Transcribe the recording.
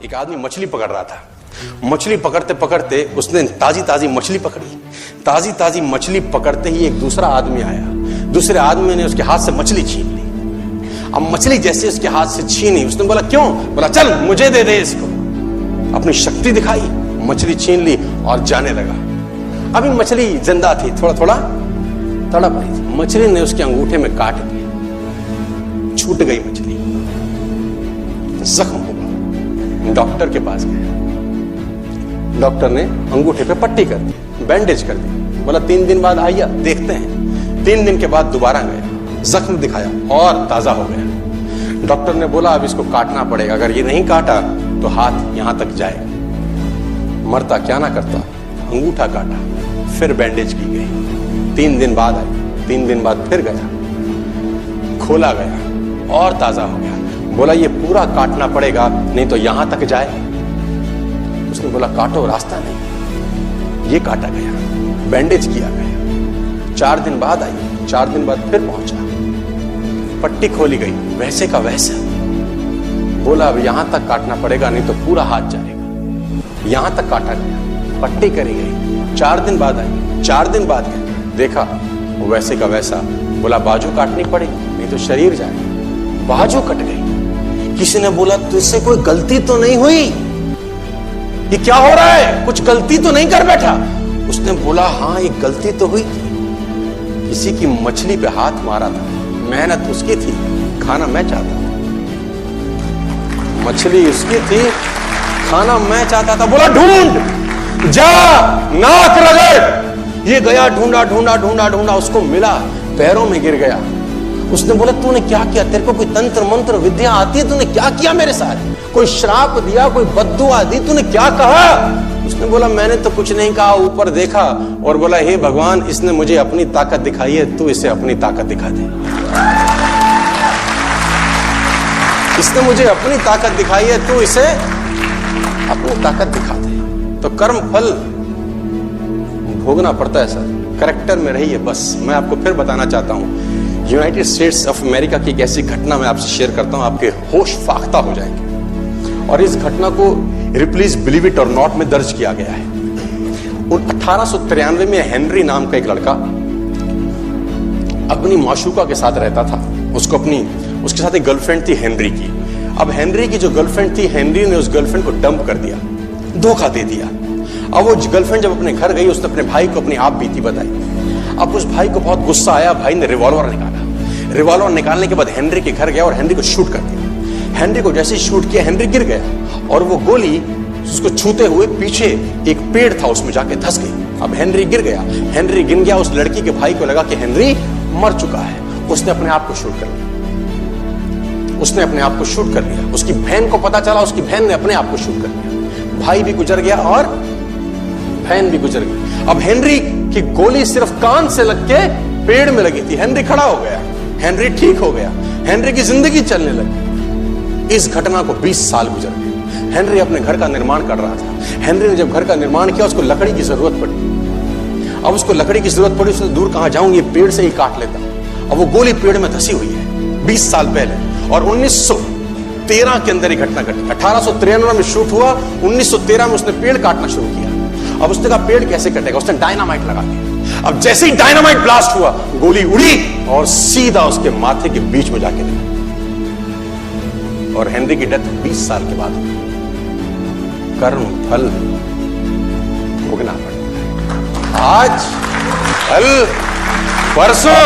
एक आदमी मछली पकड़ रहा था। मछली पकड़ते पकड़ते उसने ताजी ताजी मछली पकड़ी। ताजी ताजी मछली पकड़ते ही एक दूसरा आदमी आया। दूसरे आदमी ने उसके हाथ से मछली छीन ली। अब मछली जैसे उसके हाथ से छीनी, उसने बोला क्यों? बोला चल मुझे दे दे इसको। अपनी शक्ति दिखाई, मछली छीन ली और जाने लगा। अभी मछली जिंदा थी, थोड़ा थोड़ा तड़प रही थी। मछली ने उसके अंगूठे में काट दिया, छूट गई मछली, जख्म हुआ। डॉक्टर के पास गया। डॉक्टर ने अंगूठे पे पट्टी कर दी, बैंडेज कर दी। बोला 3 दिन बाद आइए देखते हैं। 3 दिन के बाद दोबारा गया, जख्म दिखाया और ताजा हो गया। डॉक्टर ने बोला अब इसको काटना पड़ेगा, अगर ये नहीं काटा तो हाथ यहां तक जाएगा। मरता क्या ना करता, अंगूठा काटा, फिर बैंडेज की गई। 3 दिन बाद आई, 3 दिन बाद फिर गया, खोला गया और ताजा हो गया। बोला ये पूरा काटना पड़ेगा नहीं तो यहां तक जाए। उसने बोला काटो, रास्ता नहीं। ये काटा गया, बैंडेज किया गया। 4 दिन बाद आई, 4 दिन बाद फिर पहुंचा, पट्टी खोली गई, वैसे का वैसा। बोला अब यहां तक काटना पड़ेगा नहीं तो पूरा हाथ जाएगा। यहां तक काटा गया, पट्टी करी गई। 4 दिन बाद आई, 4 दिन बाद गए, देखा वैसे का वैसा। बोला बाजू काटनी पड़ेगी नहीं तो शरीर जाएगा। बाजू कट गई। किसी ने बोला तुझसे कोई गलती तो नहीं हुई? ये क्या हो रहा है? कुछ गलती तो नहीं कर बैठा? उसने बोला हाँ एक गलती तो हुई थी। किसी की मछली पे हाथ मारा था, मेहनत उसकी थी, खाना मैं चाहता था। मछली उसकी थी, खाना मैं चाहता था। बोला ढूंढ, जा, नाक रगड़। ये गया, ढूंढा ढूंढा ढूंढा ढूंढा, उसको मिला, पैरों में गिर गया। उसने बोला तूने क्या किया? तेरे को कोई तंत्र मंत्र विद्या आती है? तूने क्या किया मेरे साथ? कोई श्राप दिया, कोई बद्दुआ दी? तूने क्या कहा? उसने बोला मैंने तो कुछ नहीं कहा, ऊपर देखा और बोला हे भगवान इसने मुझे अपनी ताकत दिखाई है, तू इसे अपनी ताकत दिखा दे। इसने मुझे अपनी ताकत दिखाई है, तू इसे अपनी ताकत दिखा दे। तो कर्म फल भोगना पड़ता है सर, करेक्टर में रहिए बस। मैं आपको फिर बताना चाहता हूं, यूनाइटेड स्टेट्स ऑफ अमेरिका की एक ऐसी घटना मैं आपसे शेयर करता हूं, आपके होश फाख्ता हो जाएंगे। और इस घटना को रिप्लीज बिलीव इट और नॉट में दर्ज किया गया है। 1893 में हेनरी नाम का एक लड़का अपनी माशूका के साथ रहता था। उसके साथ एक गर्लफ्रेंड थी हेनरी की। अब हेनरी की जो गर्लफ्रेंड थी, हेनरी ने उस गर्लफ्रेंड को डंप कर दिया, धोखा दे दिया। अब वो गर्लफ्रेंड जब अपने घर गई, उसने अपने भाई को अपनी आप बीती बताई। अब उस भाई को बहुत गुस्सा आया, भाई ने रिवॉल्वर निकाला। रिवॉल्वर निकालने के बाद हेनरी के घर गया और हेनरी को शूट कर दिया। हेनरी को जैसे ही शूट किया, हेनरी गिर गया और वो गोली उसको छूते हुए पीछे एक पेड़ था उसमें जाके धंस गई। अब हेनरी गिर गया, हेनरी गिर गया। उस लड़की के भाई को लगा कि हेनरी मर चुका है, उसने अपने आप को शूट कर लिया। उसने अपने आप को शूट कर लिया। उसकी बहन को पता चला, उसकी बहन ने अपने आप को शूट कर लिया। भाई भी गुजर गया और बहन भी गुजर गई। अब हेनरी की गोली सिर्फ कान से लग के पेड़ में लगी थी। हेनरी खड़ा हो गया, हेनरी ठीक हो गया, हेनरी की जिंदगी चलने लगी। इस घटना को 20 साल गुजर गए। हेनरी अपने घर का निर्माण कर रहा था। हेनरी ने जब घर का निर्माण किया, उसको लकड़ी की जरूरत पड़ी। अब उसको लकड़ी की जरूरत पड़ी, उसने दूर कहां जाऊं, ये पेड़ से ही काट लेता। अब वो गोली पेड़ में धसी हुई है 20 साल पहले। और 1913 के अंदर ये घटना घटी। 1893 में शूट हुआ, 1913 में उसने पेड़ काटना शुरू किया। अब उसने कहा पेड़ कैसे कटेगा? उसने डायनामाइट लगा दिया। अब जैसे ही डायनामाइट ब्लास्ट हुआ, गोली उड़ी और सीधा उसके माथे के बीच में जाके लगी। और हेनरी की डेथ 20 साल के बाद हुई। कर्म फल भोगना पड़ता है। आज, कल, परसों